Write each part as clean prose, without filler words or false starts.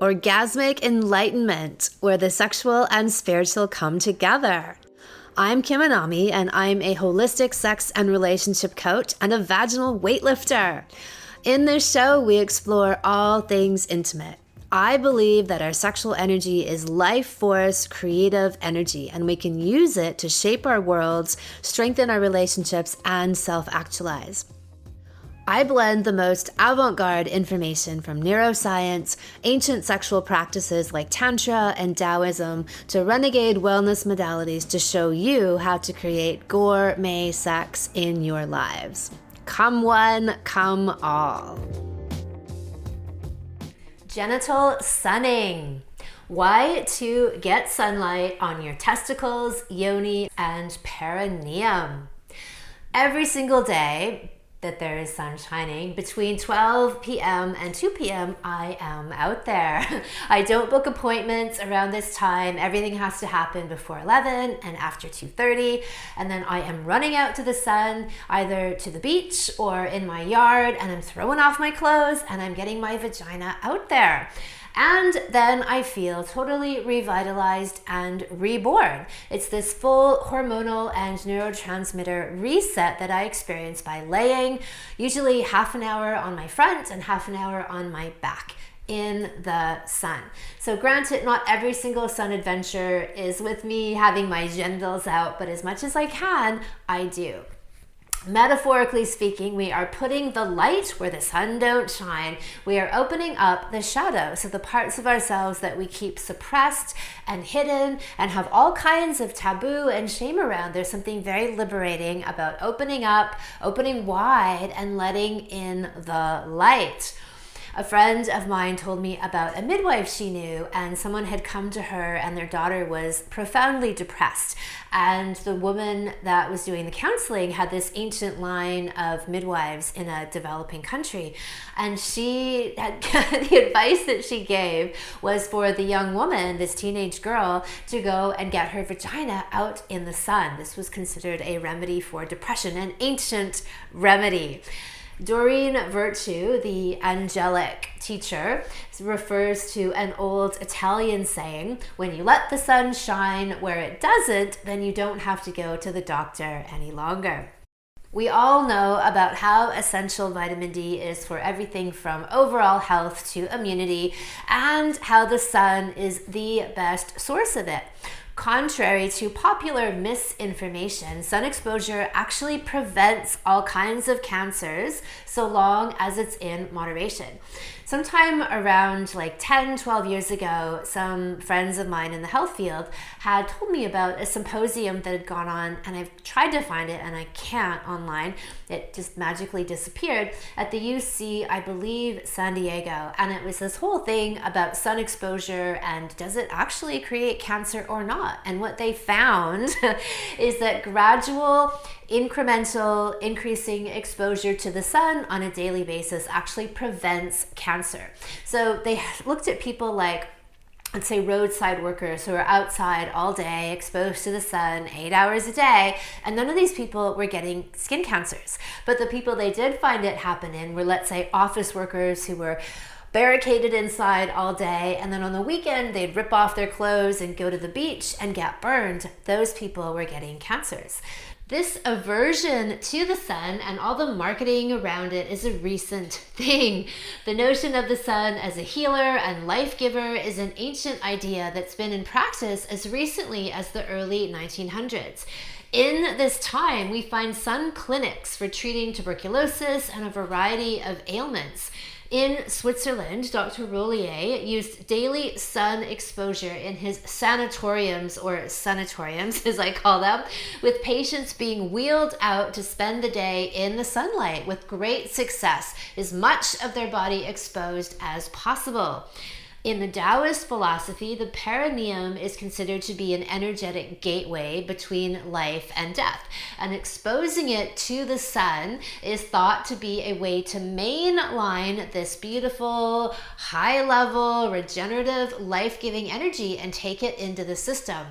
orgasmic enlightenment, where the sexual and spiritual come together. I'm Kim Anami, and I'm a holistic sex and relationship coach and a vaginal weightlifter. In this show, we explore all things intimate. I believe that our sexual energy is life force, creative energy, and we can use it to shape our worlds, strengthen our relationships, and self-actualize. I blend the most avant-garde information from neuroscience, ancient sexual practices like Tantra and Taoism, to renegade wellness modalities to show you how to create gourmet sex in your lives. Come one, come all. Genital sunning. Why to get sunlight on your testicles, yoni, and perineum. Every single day that there is sun shining, between 12 p.m. and 2 p.m., I am out there. I don't book appointments around this time. Everything has to happen before 11 and after 2:30. And then I am running out to the sun, either to the beach or in my yard, and I'm throwing off my clothes and I'm getting my vagina out there. And then I feel totally revitalized and reborn. It's this full hormonal and neurotransmitter reset that I experience by laying usually half an hour on my front and half an hour on my back in the sun. So granted, not every single sun adventure is with me having my genitals out, but as much as I can, I do. Metaphorically speaking, we are putting the light where the sun don't shine. We are opening up the shadow, so the parts of ourselves that we keep suppressed and hidden and have all kinds of taboo and shame around. There's something very liberating about opening up, opening wide, and letting in the light. A friend of mine told me about a midwife she knew, and someone had come to her and their daughter was profoundly depressed. And the woman that was doing the counseling had this ancient line of midwives in a developing country. And she had the advice that she gave was for the young woman, this teenage girl, to go and get her vagina out in the sun. This was considered a remedy for depression, an ancient remedy. Doreen Virtue, the angelic teacher, refers to an old Italian saying, when you let the sun shine where it doesn't, then you don't have to go to the doctor any longer. We all know about how essential vitamin D is for everything from overall health to immunity, and how the sun is the best source of it. Contrary to popular misinformation, sun exposure actually prevents all kinds of cancers so long as it's in moderation. Sometime around like 10, 12 years ago, some friends of mine in the health field had told me about a symposium that had gone on, and I've tried to find it and I can't online. It just magically disappeared at the UC, I believe, San Diego. And it was this whole thing about sun exposure and does it actually create cancer or not? And what they found is that gradual, incremental, increasing exposure to the sun on a daily basis actually prevents cancer. So they looked at people like, let's say, roadside workers who are outside all day, exposed to the sun 8 hours a day, and none of these people were getting skin cancers. But the people they did find it happen in were, let's say, office workers who were barricaded inside all day, and then on the weekend they'd rip off their clothes and go to the beach and get burned. Those people were getting cancers. This aversion to the sun and all the marketing around it is a recent thing. The notion of the sun as a healer and life giver is an ancient idea that's been in practice as recently as the early 1900s. In this time, we find sun clinics for treating tuberculosis and a variety of ailments. In Switzerland, Dr. Rollier used daily sun exposure in his sanatoriums, or sanatoriums as I call them, with patients being wheeled out to spend the day in the sunlight with great success, as much of their body exposed as possible. In the Taoist philosophy, the perineum is considered to be an energetic gateway between life and death, and exposing it to the sun is thought to be a way to mainline this beautiful, high-level, regenerative, life-giving energy and take it into the system.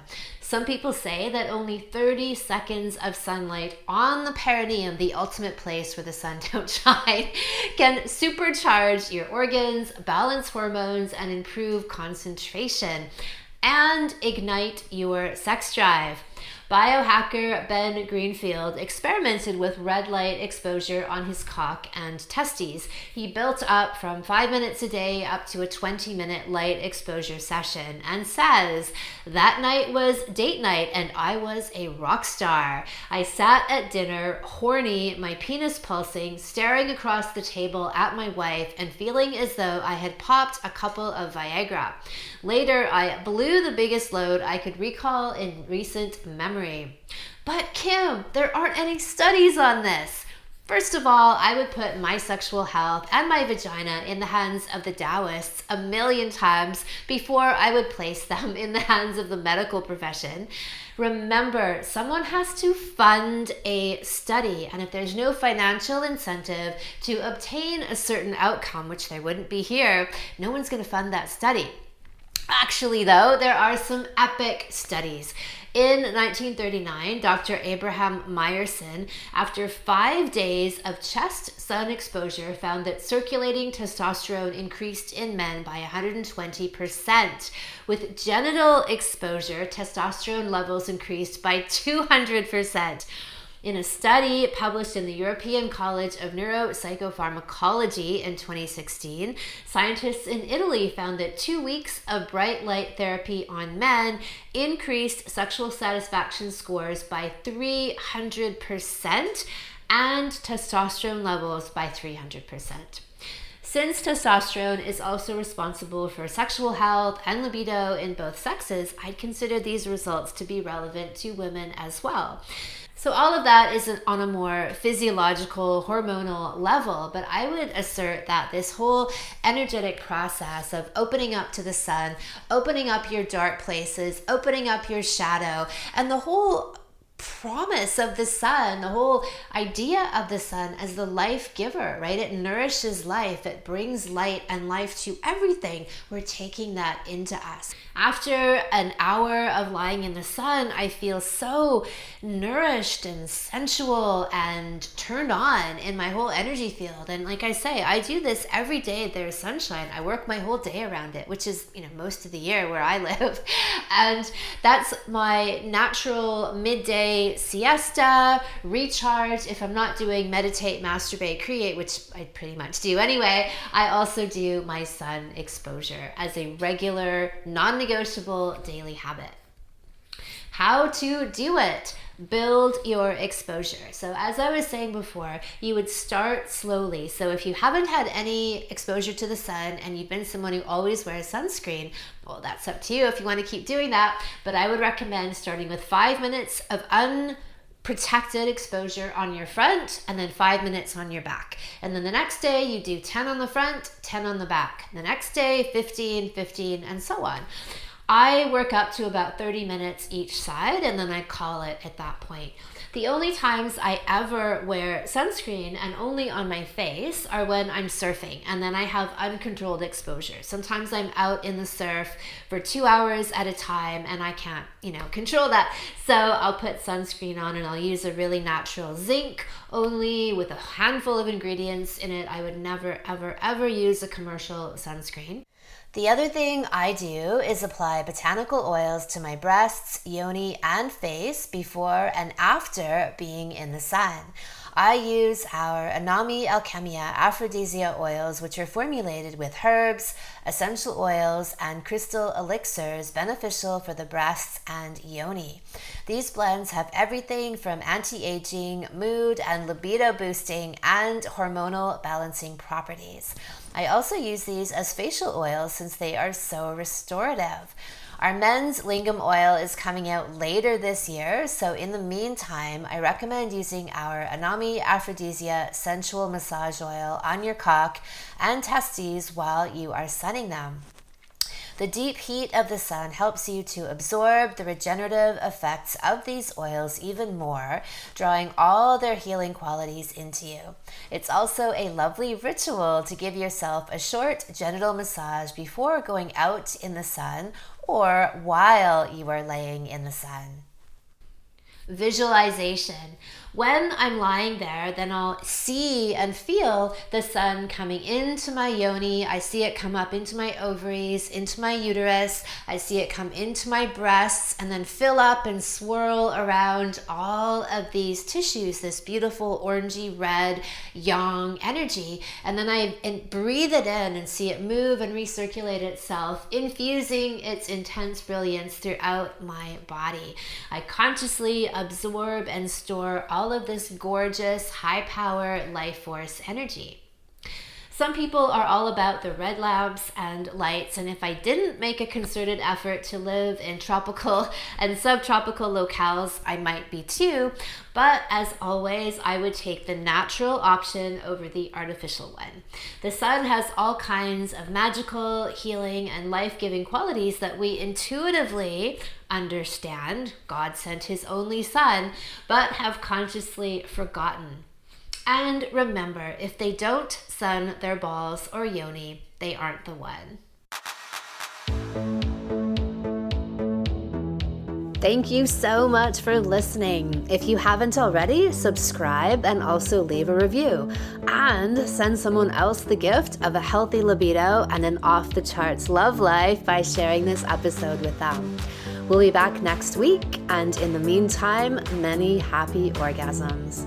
Some people say that only 30 seconds of sunlight on the perineum, the ultimate place where the sun don't shine, can supercharge your organs, balance hormones, and improve concentration, and ignite your sex drive. Biohacker Ben Greenfield experimented with red light exposure on his cock and testes. He built up from 5 minutes a day up to a 20-minute light exposure session and says, "That night was date night and I was a rock star. I sat at dinner, horny, my penis pulsing, staring across the table at my wife and feeling as though I had popped a couple of Viagra. Later, I blew the biggest load I could recall in recent memory." But Kim, there aren't any studies on this. First of all, I would put my sexual health and my vagina in the hands of the Taoists 1,000,000 times before I would place them in the hands of the medical profession. Remember, someone has to fund a study, and if there's no financial incentive to obtain a certain outcome, which there wouldn't be here, no one's going to fund that study. Actually, though, there are some epic studies. In 1939, Dr. Abraham Meyerson, after 5 days of chest sun exposure, found that circulating testosterone increased in men by 120%. With genital exposure, testosterone levels increased by 200%. In a study published in the European College of Neuropsychopharmacology in 2016, scientists in Italy found that 2 weeks of bright light therapy on men increased sexual satisfaction scores by 300% and testosterone levels by 300%. Since testosterone is also responsible for sexual health and libido in both sexes, I'd consider these results to be relevant to women as well. So all of that is on a more physiological, hormonal level, but I would assert that this whole energetic process of opening up to the sun, opening up your dark places, opening up your shadow, and the whole promise of the sun, the whole idea of the sun as the life giver, right? It nourishes life. It brings light and life to everything. We're taking that into us. After an hour of lying in the sun, I feel so nourished and sensual and turned on in my whole energy field. And like I say, I do this every day there's sunshine. I work my whole day around it, which is, most of the year where I live. And that's my natural midday siesta, recharge. If I'm not doing meditate, masturbate, create, which I pretty much do anyway, I also do my sun exposure as a regular, non-negotiable daily habit. How to do it? Build your exposure. So as I was saying before, you would start slowly. So if you haven't had any exposure to the sun and you've been someone who always wears sunscreen, well, that's up to you if you want to keep doing that. But I would recommend starting with 5 minutes of unprotected exposure on your front and then 5 minutes on your back. And then the next day you do 10 on the front, 10 on the back. The next day, 15, 15, and so on. I work up to about 30 minutes each side and then I call it at that point. The only times I ever wear sunscreen and only on my face are when I'm surfing and then I have uncontrolled exposure. Sometimes I'm out in the surf for 2 hours at a time and I can't, control that. So I'll put sunscreen on and I'll use a really natural zinc only with a handful of ingredients in it. I would never, ever, ever use a commercial sunscreen. The other thing I do is apply botanical oils to my breasts, yoni, and face before and after being in the sun. I use our Anami Alchemia aphrodisia oils, which are formulated with herbs, essential oils, and crystal elixirs beneficial for the breasts and yoni. These blends have everything from anti-aging, mood and libido boosting, and hormonal balancing properties. I also use these as facial oils since they are so restorative. Our men's lingam oil is coming out later this year, so in the meantime, I recommend using our Anami Aphrodisia Sensual Massage Oil on your cock and testes while you are sunning them. The deep heat of the sun helps you to absorb the regenerative effects of these oils even more, drawing all their healing qualities into you. It's also a lovely ritual to give yourself a short genital massage before going out in the sun or while you are laying in the sun. Visualization. When I'm lying there, then I'll see and feel the sun coming into my yoni. I see it come up into my ovaries, into my uterus. I see it come into my breasts and then fill up and swirl around all of these tissues, this beautiful orangey red yang energy. And then I breathe it in and see it move and recirculate itself, infusing its intense brilliance throughout my body. I consciously absorb and store all of this gorgeous, high power, life force energy. Some people are all about the red lamps and lights, and if I didn't make a concerted effort to live in tropical and subtropical locales, I might be too. But as always, I would take the natural option over the artificial one. The sun has all kinds of magical, healing, and life-giving qualities that we intuitively understand. God sent his only son, but have consciously forgotten. And remember, if they don't sun their balls or yoni, they aren't the one. Thank you so much for listening. If you haven't already, subscribe and also leave a review. And send someone else the gift of a healthy libido and an off-the-charts love life by sharing this episode with them. We'll be back next week, and in the meantime, many happy orgasms.